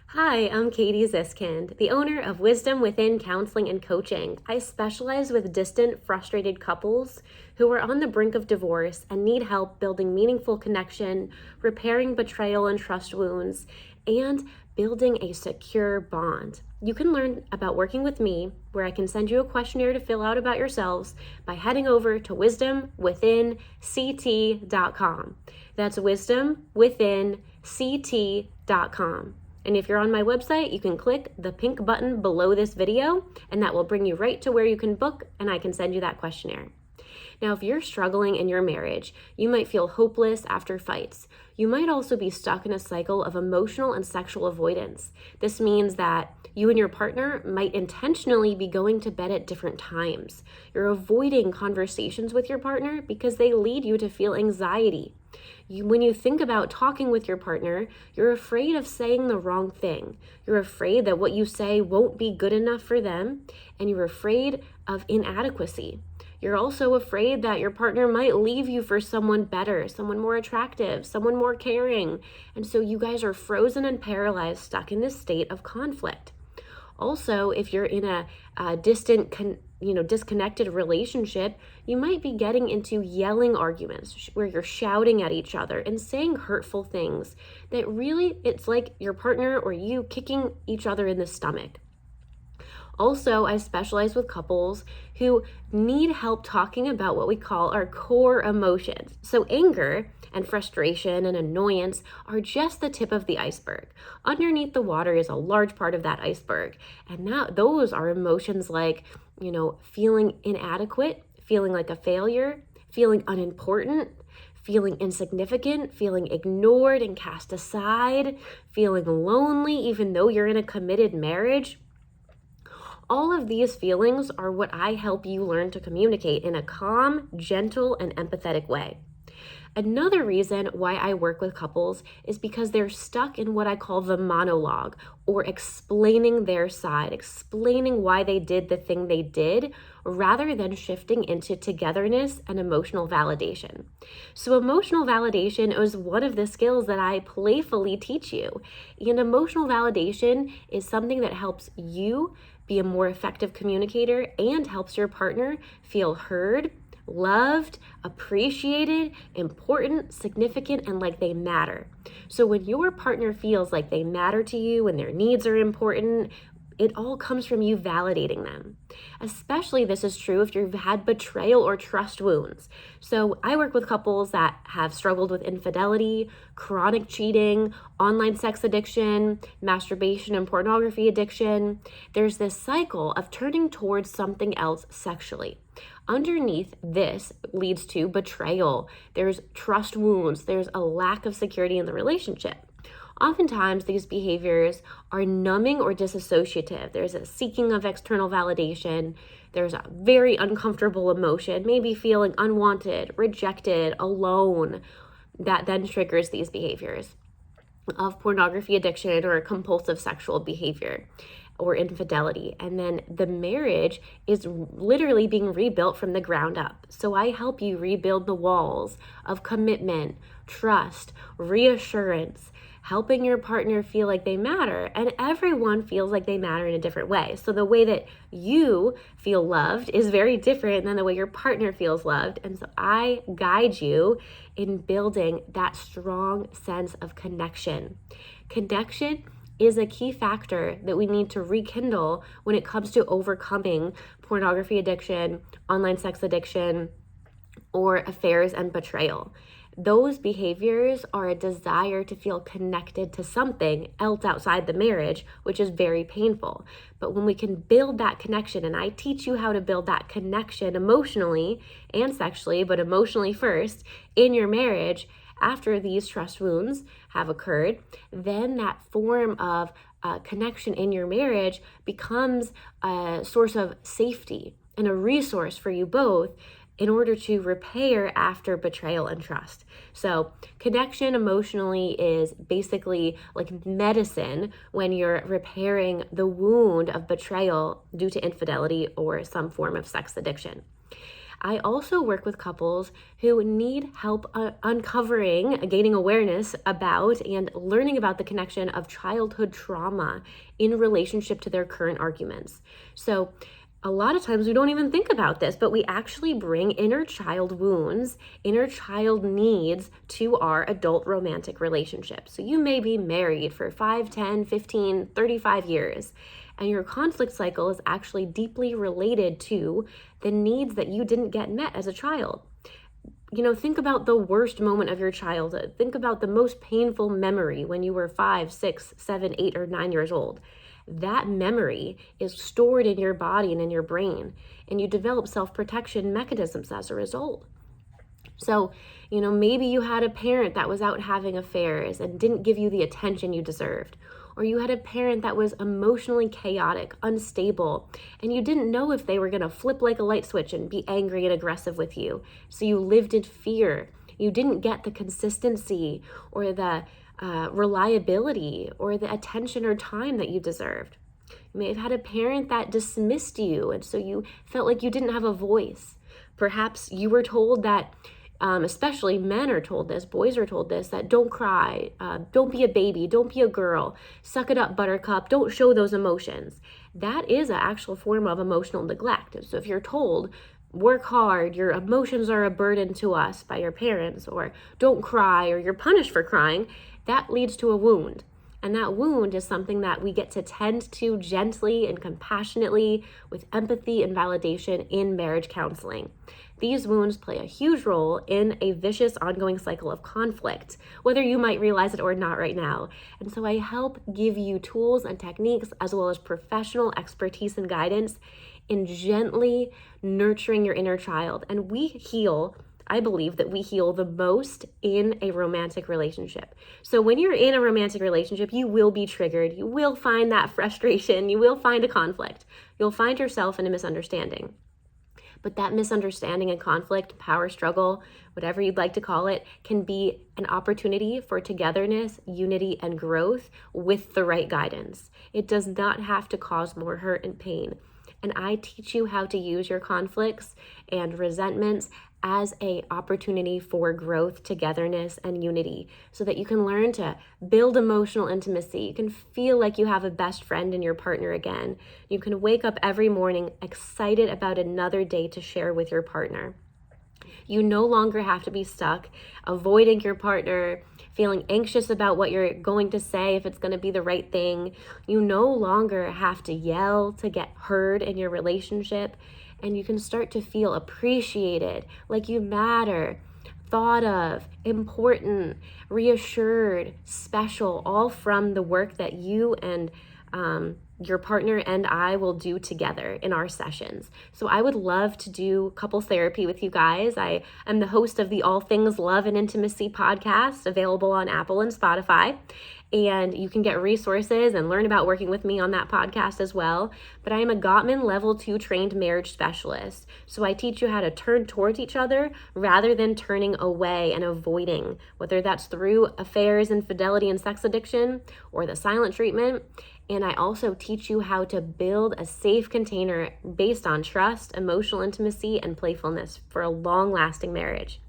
Hi, I'm Katie Ziskind, the owner of Wisdom Within Counseling and Coaching. I specialize with distant, frustrated couples who are on the brink of divorce and need help building meaningful connection, repairing betrayal and trust wounds, and building a secure bond. You can learn about working with me, where I can send you a questionnaire to fill out about yourselves by heading over to wisdomwithinct.com. That's wisdomwithinct.com. And if you're on my website, you can click the pink button below this video, and that will bring you right to where you can book, and I can send you that questionnaire. Now, if you're struggling in your marriage, you might feel hopeless after fights. You might also be stuck in a cycle of emotional and sexual avoidance. This means that you and your partner might intentionally be going to bed at different times. You're avoiding conversations with your partner because they lead you to feel anxiety. When you think about talking with your partner, you're afraid of saying the wrong thing. You're afraid that what you say won't be good enough for them, and you're afraid of inadequacy. You're also afraid that your partner might leave you for someone better, someone more attractive, someone more caring. And so you guys are frozen and paralyzed, stuck in this state of conflict. Also, if you're in a disconnected relationship, you might be getting into yelling arguments where you're shouting at each other and saying hurtful things that really, it's like your partner or you kicking each other in the stomach. Also, I specialize with couples who need help talking about what we call our core emotions. So anger and frustration and annoyance are just the tip of the iceberg. Underneath the water is a large part of that iceberg. And those are emotions like, feeling inadequate, feeling like a failure, feeling unimportant, feeling insignificant, feeling ignored and cast aside, feeling lonely even though you're in a committed marriage. All of these feelings are what I help you learn to communicate in a calm, gentle, and empathetic way. Another reason why I work with couples is because they're stuck in what I call the monologue, or explaining their side, explaining why they did the thing they did, rather than shifting into togetherness and emotional validation. So emotional validation is one of the skills that I playfully teach you. And emotional validation is something that helps you be a more effective communicator and helps your partner feel heard, loved, appreciated, important, significant, and like they matter. So when your partner feels like they matter to you and their needs are important, it all comes from you validating them. Especially this is true if you've had betrayal or trust wounds. So I work with couples that have struggled with infidelity, chronic cheating, online sex addiction, masturbation and pornography addiction. There's this cycle of turning towards something else sexually. Underneath this leads to betrayal. There's trust wounds. There's a lack of security in the relationship. Oftentimes, these behaviors are numbing or disassociative. There's a seeking of external validation. There's a very uncomfortable emotion, maybe feeling unwanted, rejected, alone, that then triggers these behaviors of pornography addiction or compulsive sexual behavior or infidelity. And then the marriage is literally being rebuilt from the ground up. So I help you rebuild the walls of commitment, trust, reassurance, helping your partner feel like they matter. And everyone feels like they matter in a different way. So the way that you feel loved is very different than the way your partner feels loved. And so I guide you in building that strong sense of connection. Connection is a key factor that we need to rekindle when it comes to overcoming pornography addiction, online sex addiction, or affairs and betrayal. Those behaviors are a desire to feel connected to something else outside the marriage, which is very painful. But when we can build that connection, and I teach you how to build that connection emotionally and sexually, but emotionally first in your marriage, after these trust wounds have occurred, then that form of connection in your marriage becomes a source of safety and a resource for you both in order to repair after betrayal and trust. So connection emotionally is basically like medicine when you're repairing the wound of betrayal due to infidelity or some form of sex addiction. I also work with couples who need help uncovering, gaining awareness about, and learning about the connection of childhood trauma in relationship to their current arguments. So a lot of times we don't even think about this, but we actually bring inner child wounds, inner child needs to our adult romantic relationship. So you may be married for 5, 10, 15, 35 years, and your conflict cycle is actually deeply related to the needs that you didn't get met as a child. Think about the worst moment of your childhood. Think about the most painful memory when you were 5, 6, 7, 8, or 9 years old. That memory is stored in your body and in your brain, and you develop self-protection mechanisms as a result. So, maybe you had a parent that was out having affairs and didn't give you the attention you deserved. Or you had a parent that was emotionally chaotic, unstable, and you didn't know if they were going to flip like a light switch and be angry and aggressive with you. So you lived in fear. You didn't get the consistency or the reliability or the attention or time that you deserved. You may have had a parent that dismissed you, and so you felt like you didn't have a voice. Perhaps you were told that, especially men are told this, boys are told this, that don't cry, don't be a baby, don't be a girl, suck it up, buttercup, don't show those emotions. That is an actual form of emotional neglect. So if you're told, work hard, your emotions are a burden to us by your parents, or don't cry, or you're punished for crying, that leads to a wound. And that wound is something that we get to tend to gently and compassionately with empathy and validation in marriage counseling. These wounds play a huge role in a vicious ongoing cycle of conflict, whether you might realize it or not right now. And so I help give you tools and techniques as well as professional expertise and guidance in gently nurturing your inner child. And I believe that we heal the most in a romantic relationship. So when you're in a romantic relationship, you will be triggered. You will find that frustration. You will find a conflict. You'll find yourself in a misunderstanding. But that misunderstanding and conflict, power struggle, whatever you'd like to call it, can be an opportunity for togetherness, unity, and growth with the right guidance. It does not have to cause more hurt and pain. And I teach you how to use your conflicts and resentments as an opportunity for growth, togetherness, and unity, so that you can learn to build emotional intimacy. You can feel like you have a best friend in your partner again. You can wake up every morning excited about another day to share with your partner. You no longer have to be stuck avoiding your partner, feeling anxious about what you're going to say, if it's going to be the right thing. You no longer have to yell to get heard in your relationship, and you can start to feel appreciated, like you matter, thought of, important, reassured, special, all from the work that you and your partner and I will do together in our sessions. So I would love to do couples therapy with you guys. I am the host of the All Things Love and Intimacy podcast, available on Apple and Spotify. And you can get resources and learn about working with me on that podcast as well. But I am a Gottman Level 2 trained marriage specialist. So I teach you how to turn towards each other rather than turning away and avoiding, whether that's through affairs, infidelity, and sex addiction, or the silent treatment. And I also teach you how to build a safe container based on trust, emotional intimacy, and playfulness for a long-lasting marriage.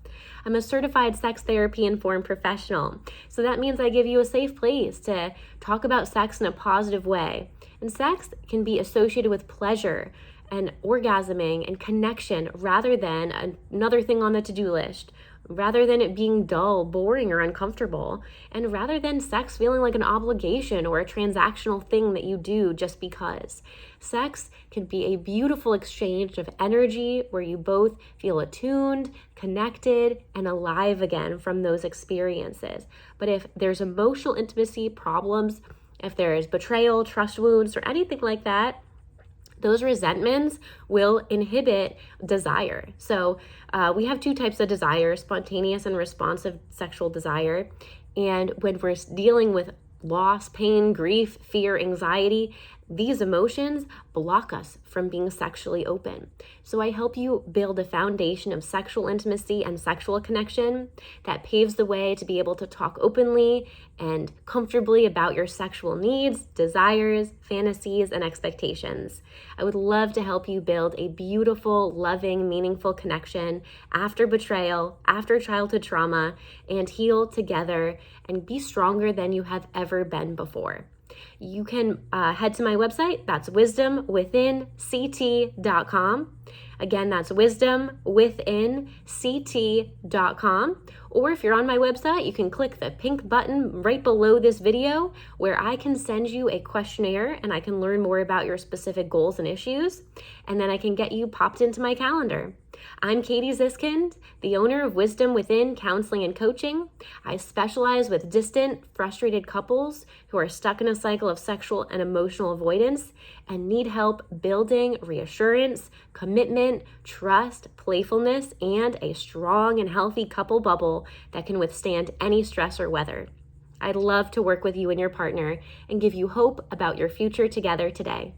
I'm a certified sex therapy informed professional. So that means I give you a safe place to talk about sex in a positive way. And sex can be associated with pleasure and orgasming and connection rather than another thing on the to-do list, rather than it being dull, boring, or uncomfortable, and rather than sex feeling like an obligation or a transactional thing that you do just because. Sex can be a beautiful exchange of energy where you both feel attuned, connected, and alive again from those experiences. But if there's emotional intimacy problems, if there is betrayal, trust wounds, or anything like that, those resentments will inhibit desire. So we have two types of desire, spontaneous and responsive sexual desire. And when we're dealing with loss, pain, grief, fear, anxiety, these emotions block us from being sexually open. So I help you build a foundation of sexual intimacy and sexual connection that paves the way to be able to talk openly and comfortably about your sexual needs, desires, fantasies, and expectations. I would love to help you build a beautiful, loving, meaningful connection after betrayal, after childhood trauma, and heal together and be stronger than you have ever been before. You can head to my website. That's wisdomwithinct.com. Again, that's wisdomwithinct.com. Or if you're on my website, you can click the pink button right below this video where I can send you a questionnaire and I can learn more about your specific goals and issues. And then I can get you popped into my calendar. I'm Katie Ziskind, the owner of Wisdom Within Counseling and Coaching. I specialize with distant, frustrated couples who are stuck in a cycle of sexual and emotional avoidance and need help building reassurance, commitment, trust, playfulness, and a strong and healthy couple bubble that can withstand any stress or weather. I'd love to work with you and your partner and give you hope about your future together today.